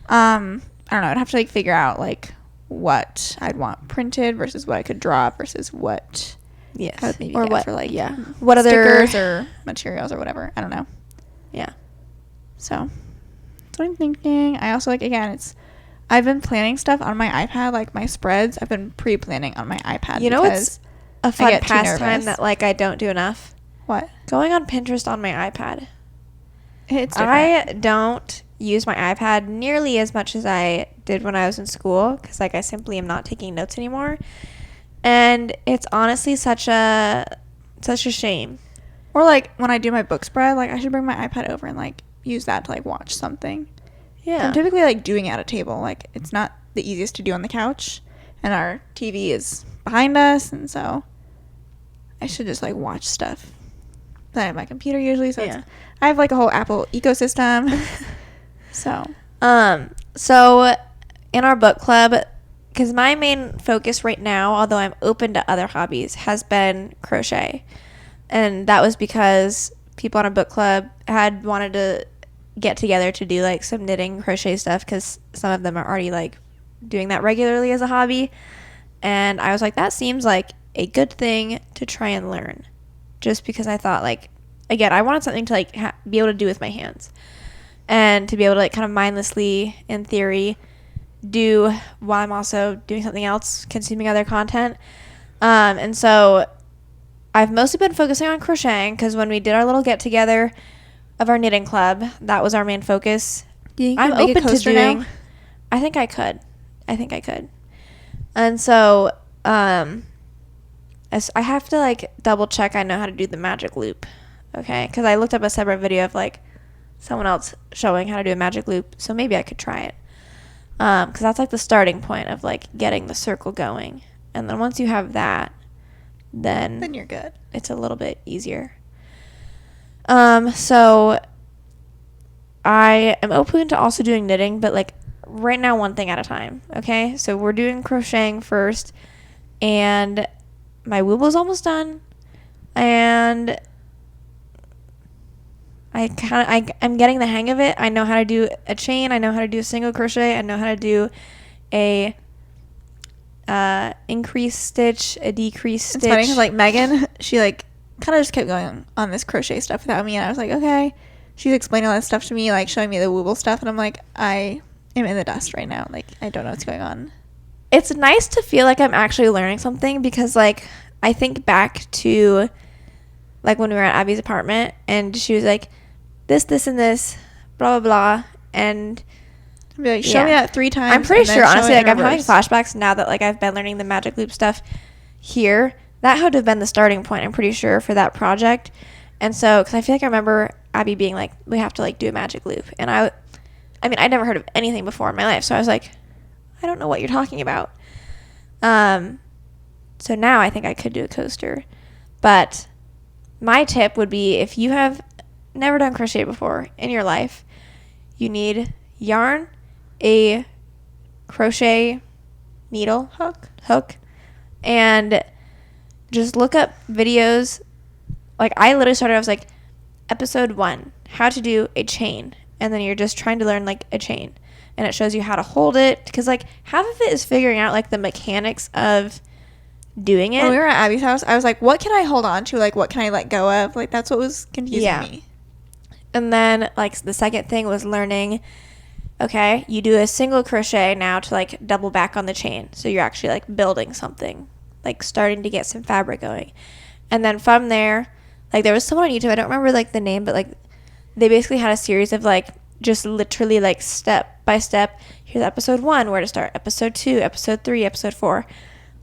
[SPEAKER 2] I don't know. I'd have to, like, figure out, like, what I'd want printed versus what I could draw versus what I would maybe get for, like,
[SPEAKER 1] what other
[SPEAKER 2] stickers or materials or whatever. I don't know.
[SPEAKER 1] Yeah.
[SPEAKER 2] So that's what I'm thinking. I also, like, again, I've been planning stuff on my iPad, like my spreads. I've been pre-planning on my iPad.
[SPEAKER 1] You know, it's a fun pastime that, like, I don't do enough.
[SPEAKER 2] What?
[SPEAKER 1] Going on Pinterest on my iPad.
[SPEAKER 2] It's different.
[SPEAKER 1] I don't use my iPad nearly as much as I did when I was in school because, like, I simply am not taking notes anymore. And it's honestly such a shame.
[SPEAKER 2] Or, like, when I do my book spread, like, I should bring my iPad over and, like, use that to, like, watch something.
[SPEAKER 1] Yeah.
[SPEAKER 2] I'm typically, like, doing it at a table. Like, it's not the easiest to do on the couch. And our TV is behind us. And so I should just like watch stuff. But I have my computer usually, so
[SPEAKER 1] Yeah.
[SPEAKER 2] I have like a whole Apple ecosystem.
[SPEAKER 1] So in our book club, because my main focus right now, although I'm open to other hobbies, has been crochet. And that was because people on our book club had wanted to get together to do like some knitting crochet stuff, because some of them are already like doing that regularly as a hobby. And I was like, that seems like a good thing to try and learn, just because I thought, like, again, I wanted something to like be able to do with my hands, and to be able to like kind of mindlessly, in theory, do while I'm also doing something else, consuming other content. And so I've mostly been focusing on crocheting, because when we did our little get together of our knitting club, that was our main focus. I'm open to doing. I think I could. And so I have to like double check I know how to do the magic loop, okay? Because I looked up a separate video of like someone else showing how to do a magic loop, so maybe I could try it. Because that's like the starting point of like getting the circle going, and then once you have that, then
[SPEAKER 2] you're good.
[SPEAKER 1] It's a little bit easier. So I am open to also doing knitting, but like right now, one thing at a time. Okay, so we're doing crocheting first, and my wooble's almost done, and I'm getting the hang of it. I know how to do a chain. I know how to do a single crochet. I know how to do a increased stitch, a decreased stitch.
[SPEAKER 2] It's funny because like Megan, she like kind of just kept going on this crochet stuff without me, and I was like, okay. She's explaining all that stuff to me, like showing me the wooble stuff, and I'm like, I am in the dust right now. Like, I don't know what's going on.
[SPEAKER 1] It's nice to feel like I'm actually learning something, because like I think back to like when we were at Abby's apartment, and she was like, this and this, blah blah blah, and
[SPEAKER 2] I'd be like, show me that 3 times.
[SPEAKER 1] I'm pretty sure, honestly, like I'm having flashbacks now that like I've been learning the magic loop stuff here. That would have been the starting point, I'm pretty sure, for that project. And so, because I feel like I remember Abby being like, we have to like do a magic loop, and I mean, I'd never heard of anything before in my life, so I was like, I don't know what you're talking about. So now I think I could do a coaster. But my tip would be, if you have never done crochet before in your life, you need yarn, a crochet needle, hook, and just look up videos. Like, I literally started, I was like, episode 1, how to do a chain. And then you're just trying to learn like a chain, and it shows you how to hold it, because like half of it is figuring out like the mechanics of doing it.
[SPEAKER 2] When we were at Abby's house, I was like, what can I hold on to? Like, what can I let go of? Like, that's what was confusing me.
[SPEAKER 1] And then like the second thing was learning, okay, you do a single crochet now to like double back on the chain, so you're actually like building something, like starting to get some fabric going. And then from there, like there was someone on YouTube, I don't remember like the name, but like they basically had a series of like just literally like step by step, here's episode 1, where to start, episode 2, episode 3, episode 4.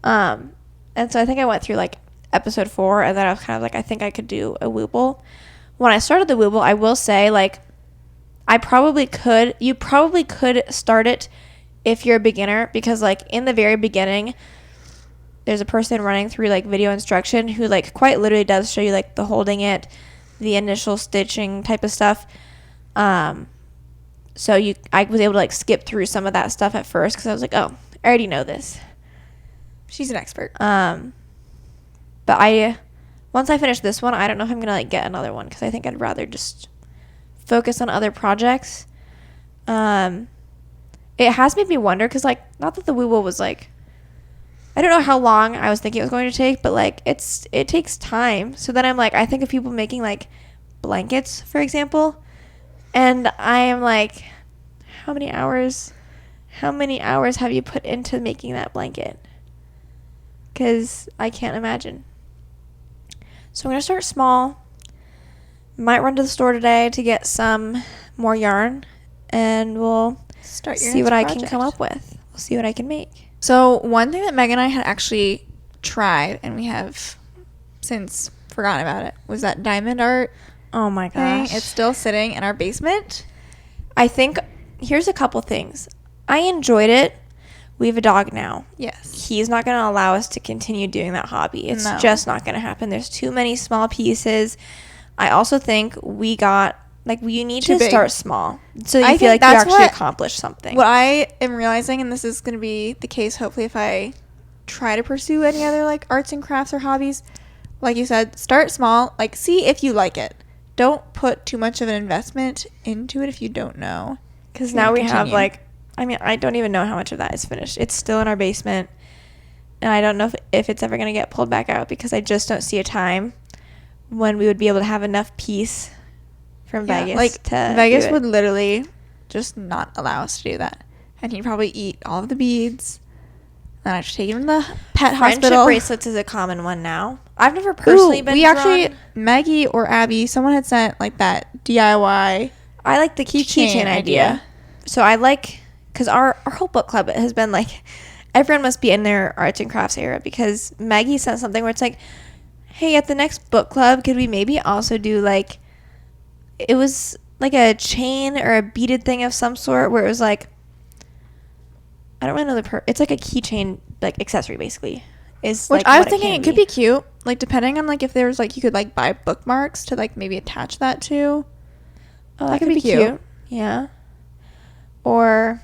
[SPEAKER 1] And so I think I went through like episode 4, and then I was kind of like, I think I could do a wooble. When I started the wooble, I will say, like, you probably could start it if you're a beginner, because like in the very beginning, there's a person running through like video instruction who like quite literally does show you like the holding it, the initial stitching type of stuff. So I was able to like skip through some of that stuff at first, because I was like, oh, I already know this.
[SPEAKER 2] She's an expert.
[SPEAKER 1] But once I finish this one, I don't know if I'm gonna like get another one, because I think I'd rather just focus on other projects. It has made me wonder, because like, not that the wooble was like, I don't know how long I was thinking it was going to take, but like it takes time. So then I'm like, I think of people making like blankets, for example, and I am like, how many hours have you put into making that blanket? Because I can't imagine. So I'm going to start small. Might run to the store today to get some more yarn, and we'll see what I can come up with. We'll see what I can make.
[SPEAKER 2] So one thing that Meg and I had actually tried, and we have since forgotten about it, was that diamond art.
[SPEAKER 1] Oh my gosh.
[SPEAKER 2] It's still sitting in our basement.
[SPEAKER 1] I think here's a couple things. I enjoyed it We have a dog now.
[SPEAKER 2] Yes.
[SPEAKER 1] He's not going to allow us to continue doing that hobby. It's just not going to happen. There's too many small pieces. I also think we need to start small so you feel like you actually accomplished something.
[SPEAKER 2] What I am realizing, and this is going to be the case hopefully if I try to pursue any other like arts and crafts or hobbies, like you said, start small, like see if you like it. Don't put too much of an investment into it if you don't know.
[SPEAKER 1] Because now we have like, I don't even know how much of that is finished. It's still in our basement. And I don't know if it's ever going to get pulled back out because I just don't see a time when we would be able to have enough peace from Vegas. Like,
[SPEAKER 2] Vegas would literally just not allow us to do that. And he'd probably eat all of the beads. Then I should take him to the pet hospital.
[SPEAKER 1] Friendship bracelets is a common one now. I've never personally been drawn.
[SPEAKER 2] Maggie or Abby, someone had sent like that DIY.
[SPEAKER 1] I like the keychain idea. So I like, because our whole book club has been like, everyone must be in their arts and crafts era, because Maggie sent something where it's like, hey, at the next book club, could we maybe also do like, it was like a chain or a beaded thing of some sort where it was like, I don't really know it's like a keychain like accessory basically. Which like
[SPEAKER 2] I was thinking it could be cute, like depending on like if there's like you could like buy bookmarks to like maybe attach that to.
[SPEAKER 1] Oh, that could be cute. Yeah. Or,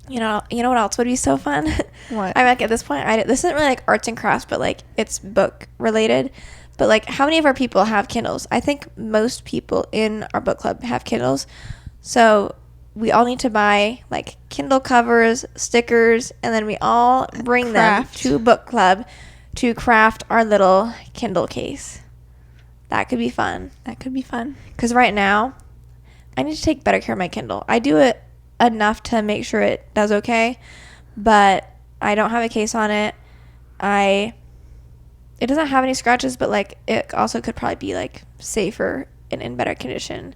[SPEAKER 1] you know what else would be so fun?
[SPEAKER 2] What?
[SPEAKER 1] I'm like at this point, this isn't really like arts and crafts, but like it's book related. But like, how many of our people have Kindles? I think most people in our book club have Kindles. So we all need to buy like Kindle covers, stickers, and then we all bring them to book club to craft our little Kindle case. That could be fun. Because right now, I need to take better care of my Kindle. I do it enough to make sure it does okay, but I don't have a case on it. It doesn't have any scratches, but like it also could probably be like safer and in better condition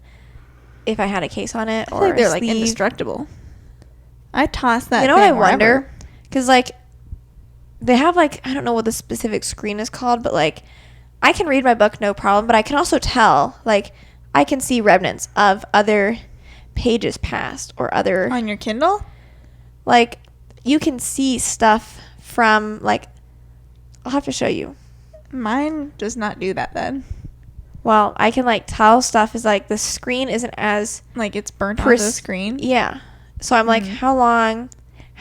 [SPEAKER 1] if I had a case on it.
[SPEAKER 2] I feel like they're like indestructible. I toss that.
[SPEAKER 1] You know what I wonder? Because like they have like, I don't know what the specific screen is called, but like I can read my book no problem, but I can also tell, like I can see remnants of other pages past or other.
[SPEAKER 2] On your Kindle?
[SPEAKER 1] Like you can see stuff from like, I'll have to show you.
[SPEAKER 2] Mine does not do that then.
[SPEAKER 1] Well, I can like tell stuff is like the screen isn't as
[SPEAKER 2] like it's burnt on the screen.
[SPEAKER 1] Yeah. So I'm like, how long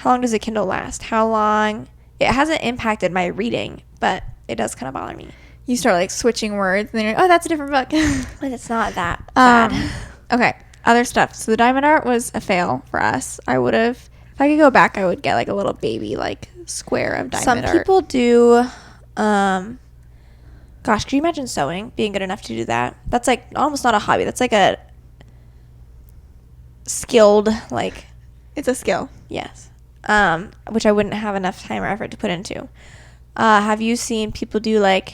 [SPEAKER 1] does a Kindle last? How long? It hasn't impacted my reading, but it does kind of bother me.
[SPEAKER 2] You start like switching words and then you're like, oh, that's a different book.
[SPEAKER 1] But it's not that bad.
[SPEAKER 2] Okay. Other stuff. So the diamond art was a fail for us. I would have, if I could go back, I would get like a little baby like square of diamond art.
[SPEAKER 1] Some people do, gosh, can you imagine sewing? Being good enough to do that? That's like almost not a hobby. That's like a skilled, like.
[SPEAKER 2] It's a skill.
[SPEAKER 1] Yes. Which I wouldn't have enough time or effort to put into. Have you seen people do like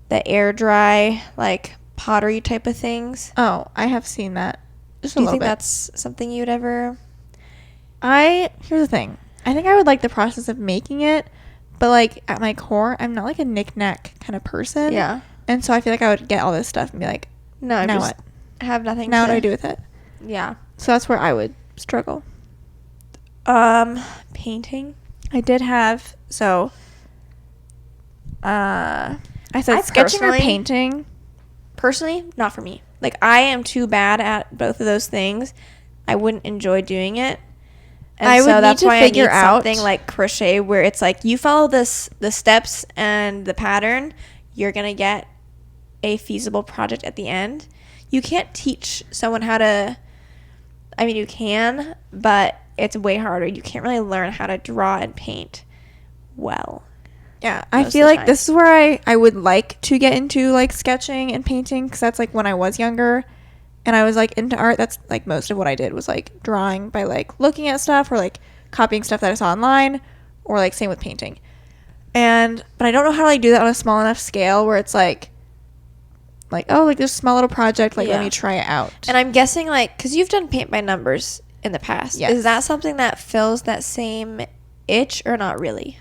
[SPEAKER 1] the air dry, like pottery type of things?
[SPEAKER 2] Oh, I have seen that. Just
[SPEAKER 1] do you think that's something you'd ever?
[SPEAKER 2] Here's the thing. I think I would like the process of making it, but like at my core, I'm not like a knick-knack kind of person.
[SPEAKER 1] Yeah.
[SPEAKER 2] And so I feel like I would get all this stuff and be like,
[SPEAKER 1] no,
[SPEAKER 2] now
[SPEAKER 1] just
[SPEAKER 2] what?
[SPEAKER 1] Have nothing.
[SPEAKER 2] Now what do I do with it?
[SPEAKER 1] Yeah.
[SPEAKER 2] So that's where I would struggle.
[SPEAKER 1] Painting.
[SPEAKER 2] I did have, so I said sketching or painting.
[SPEAKER 1] Personally, not for me. Like I am too bad at both of those things. I wouldn't enjoy doing it. And
[SPEAKER 2] I would need to figure out
[SPEAKER 1] something like crochet where it's like you follow the steps and the pattern, you're going to get a feasible project at the end. You can't teach someone how to, I mean, you can, but it's way harder. You can't really learn how to draw and paint well.
[SPEAKER 2] Yeah, I feel like this is where I would like to get into like sketching and painting, because that's like when I was younger and I was like into art. That's like most of what I did was like drawing by like looking at stuff or like copying stuff that I saw online, or like same with painting. But I don't know how to like do that on a small enough scale where it's like oh, like this small little project, like let me try it out.
[SPEAKER 1] And I'm guessing like, because you've done paint by numbers in the past.
[SPEAKER 2] Yes.
[SPEAKER 1] Is that something that fills that same itch or not really?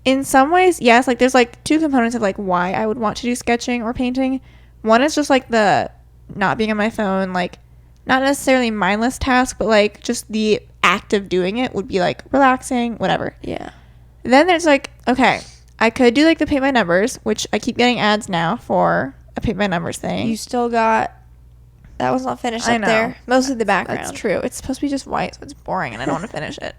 [SPEAKER 2] In some ways, yes. Like there's like two components of like why I would want to do sketching or painting. One is just like the not being on my phone, like not necessarily mindless task, but like just the act of doing it would be like relaxing, whatever.
[SPEAKER 1] Yeah.
[SPEAKER 2] Then there's like, okay, I could do like the paint by numbers, which I keep getting ads now for a paint by numbers thing.
[SPEAKER 1] You still got, that was not finished
[SPEAKER 2] I
[SPEAKER 1] up
[SPEAKER 2] know.
[SPEAKER 1] there. Mostly the background.
[SPEAKER 2] That's true. It's supposed to be just white, so it's boring, and I don't want to finish it.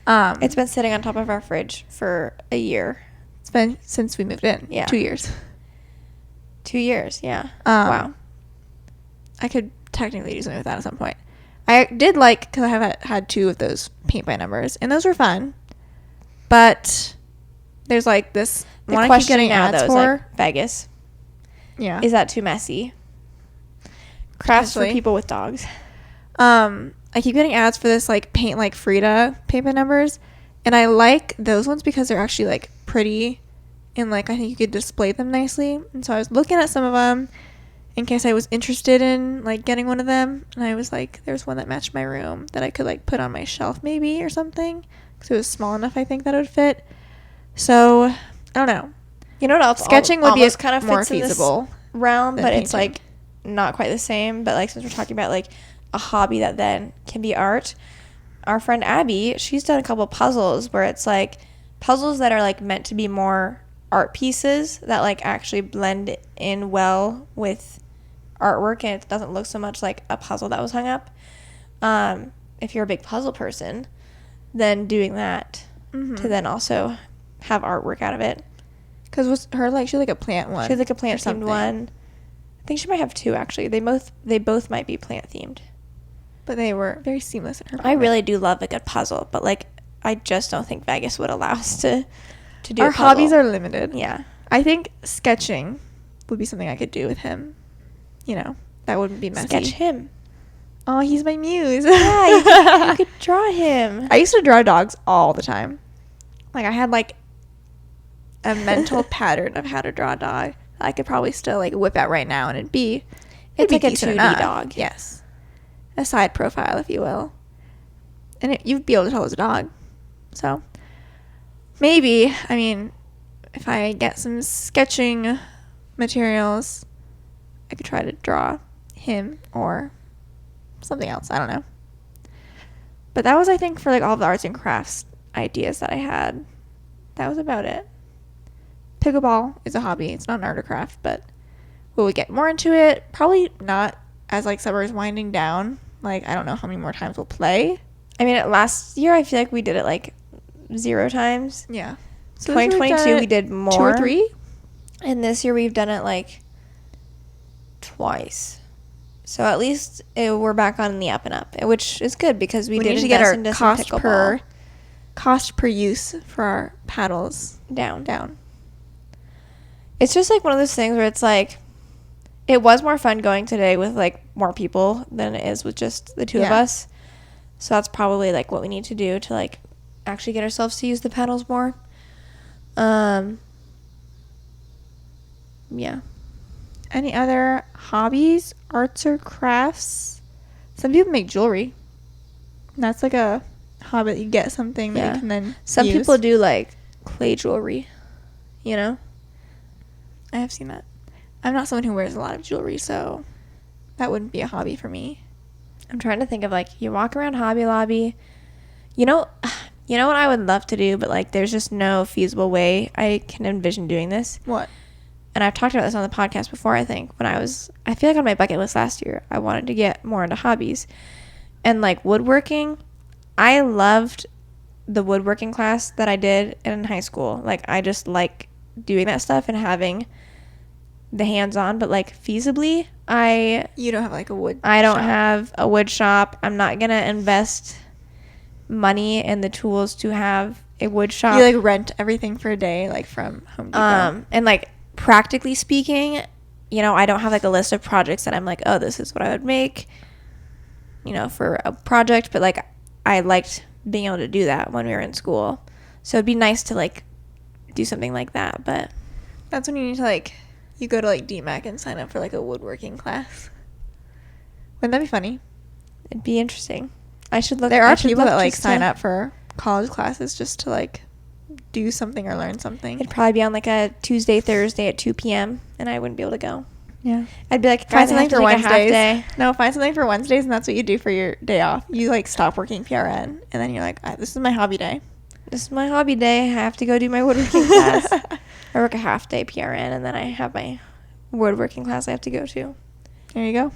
[SPEAKER 1] It's been sitting on top of our fridge for a year.
[SPEAKER 2] It's been since we moved in.
[SPEAKER 1] Yeah.
[SPEAKER 2] 2 years.
[SPEAKER 1] 2 years, yeah.
[SPEAKER 2] Wow. I could technically do something with that at some point. I did like, because I have had 2 of those paint by numbers, and those were fun. But there's like this
[SPEAKER 1] The
[SPEAKER 2] one I keep
[SPEAKER 1] question
[SPEAKER 2] getting
[SPEAKER 1] now,
[SPEAKER 2] ads
[SPEAKER 1] though, is
[SPEAKER 2] for.
[SPEAKER 1] like Vegas.
[SPEAKER 2] Yeah.
[SPEAKER 1] Is that too messy? Crafts for
[SPEAKER 2] Potentially.
[SPEAKER 1] people with dogs.
[SPEAKER 2] I keep getting ads for this like paint like Frida paint by numbers, and I like those ones because they're actually like pretty, and like I think you could display them nicely. And so I was looking at some of them in case I was interested in like getting one of them, and I was like, there's one that matched my room that I could like put on my shelf maybe or something, because it was small enough I think that it would fit. So I don't know.
[SPEAKER 1] You know what else?
[SPEAKER 2] Sketching would be
[SPEAKER 1] almost kind of
[SPEAKER 2] more
[SPEAKER 1] fits in this
[SPEAKER 2] feasible
[SPEAKER 1] realm,
[SPEAKER 2] than
[SPEAKER 1] but it's
[SPEAKER 2] painting.
[SPEAKER 1] like not quite the same. But like since we're talking about like a hobby that then can be art, our friend Abby, she's done a couple puzzles where it's like puzzles that are like meant to be more art pieces that like actually blend in well with artwork, and it doesn't look so much like a puzzle that was hung up. If you're a big puzzle person, then doing that to then also have artwork out of it.
[SPEAKER 2] Because was her like she had like a plant one?
[SPEAKER 1] She has like a
[SPEAKER 2] or
[SPEAKER 1] plant themed
[SPEAKER 2] something.
[SPEAKER 1] one. I think she might have 2 actually. They both might be plant themed.
[SPEAKER 2] But they were very seamless in her.
[SPEAKER 1] I really do love a good puzzle, but like I just don't think Vegas would allow us to do
[SPEAKER 2] Our
[SPEAKER 1] a puzzle.
[SPEAKER 2] hobbies are limited.
[SPEAKER 1] Yeah.
[SPEAKER 2] I think sketching would be something I could do with him. You know, that wouldn't be messy.
[SPEAKER 1] Sketch him.
[SPEAKER 2] Oh, he's my muse.
[SPEAKER 1] Yeah, you could draw him.
[SPEAKER 2] I used to draw dogs all the time. Like I had like a mental pattern of how to draw a dog. I could probably still like whip out right now, and it'd be
[SPEAKER 1] It's like a
[SPEAKER 2] decent
[SPEAKER 1] 2D
[SPEAKER 2] enough.
[SPEAKER 1] dog.
[SPEAKER 2] Yes, a side profile, if you will, and you'd be able to tell it was a dog. So maybe, I mean, if I get some sketching materials, I could try to draw him or something else. I don't know. But that was, I think, for like all the arts and crafts ideas that I had. That was about it. Pickleball is a hobby. It's not an art or craft, but will we get more into it? Probably not, as like summer's winding down. Like I don't know how many more times we'll play.
[SPEAKER 1] I mean, last year I feel like we did it like 0 times.
[SPEAKER 2] Yeah. So this year we've
[SPEAKER 1] 2022
[SPEAKER 2] done
[SPEAKER 1] we
[SPEAKER 2] it
[SPEAKER 1] did more.
[SPEAKER 2] 2 or 3.
[SPEAKER 1] And this year we've done it like twice. So at least we're back on the up and up, which is good because we did
[SPEAKER 2] need to get
[SPEAKER 1] invest
[SPEAKER 2] our
[SPEAKER 1] into some
[SPEAKER 2] cost per use for our paddles
[SPEAKER 1] down. It's just like one of those things where it's like it was more fun going today with like more people than it is with just the 2 of us. So that's probably like what we need to do to like actually get ourselves to use the paddles more. Yeah.
[SPEAKER 2] Any other hobbies, arts or crafts? Some people make jewelry. And that's like a hobby that you get something that you can then
[SPEAKER 1] Some
[SPEAKER 2] use.
[SPEAKER 1] people do like clay jewelry, you know?
[SPEAKER 2] I have seen that. I'm not someone who wears a lot of jewelry, so that wouldn't be a hobby for me.
[SPEAKER 1] I'm trying to think of like you walk around Hobby Lobby. You know what I would love to do, but like there's just no feasible way I can envision doing this.
[SPEAKER 2] What?
[SPEAKER 1] And I've talked about this on the podcast before, I think. I feel like on my bucket list last year, I wanted to get more into hobbies. And like woodworking, I loved the woodworking class that I did in high school. Like I just like doing that stuff and having the hands-on, but like feasibly,
[SPEAKER 2] You don't have like a wood
[SPEAKER 1] I don't
[SPEAKER 2] shop.
[SPEAKER 1] have a wood shop. I'm not going to invest money in the tools to have a wood shop.
[SPEAKER 2] You like rent everything for a day, like from Home Depot.
[SPEAKER 1] And like practically speaking, you know, I don't have like a list of projects that I'm like, oh, this is what I would make, you know, for a project. But like I liked being able to do that when we were in school. So it'd be nice to like do something like that. But
[SPEAKER 2] That's when you need to like, you go to like DMAC and sign up for like a woodworking class. Wouldn't that be funny?
[SPEAKER 1] it'd be interesting. I should look.
[SPEAKER 2] There
[SPEAKER 1] I
[SPEAKER 2] are
[SPEAKER 1] should
[SPEAKER 2] people
[SPEAKER 1] look
[SPEAKER 2] that like
[SPEAKER 1] just
[SPEAKER 2] sign
[SPEAKER 1] to-
[SPEAKER 2] up for college classes just to like do something or learn something.
[SPEAKER 1] It'd probably be on like a Tuesday, Thursday at 2 p.m. and I wouldn't be able to go.
[SPEAKER 2] Yeah.
[SPEAKER 1] I'd be like,
[SPEAKER 2] Find
[SPEAKER 1] guys, I have
[SPEAKER 2] something
[SPEAKER 1] to
[SPEAKER 2] for
[SPEAKER 1] take a half
[SPEAKER 2] Wednesdays.
[SPEAKER 1] day.
[SPEAKER 2] No, find something for Wednesdays, and that's what you do for your day off. You like stop working PRN, and then you're like, this is my hobby day.
[SPEAKER 1] This is my hobby day. I have to go do my woodworking class. I work a half day PRN, and then I have my woodworking class I have to go to.
[SPEAKER 2] There you go.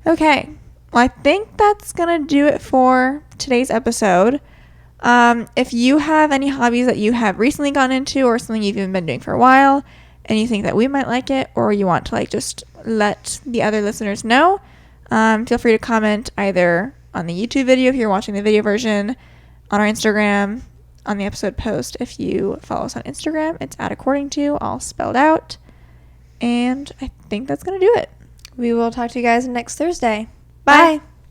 [SPEAKER 2] Okay. Well, I think that's going to do it for today's episode. If you have any hobbies that you have recently gotten into or something you've even been doing for a while and you think that we might like it, or you want to like just let the other listeners know, feel free to comment either on the YouTube video if you're watching the video version, on our Instagram, on the episode post. If you follow us on Instagram, it's @accordingto, all spelled out. And I think that's going to do it.
[SPEAKER 1] We will talk to you guys next Thursday.
[SPEAKER 2] Bye.
[SPEAKER 1] Bye.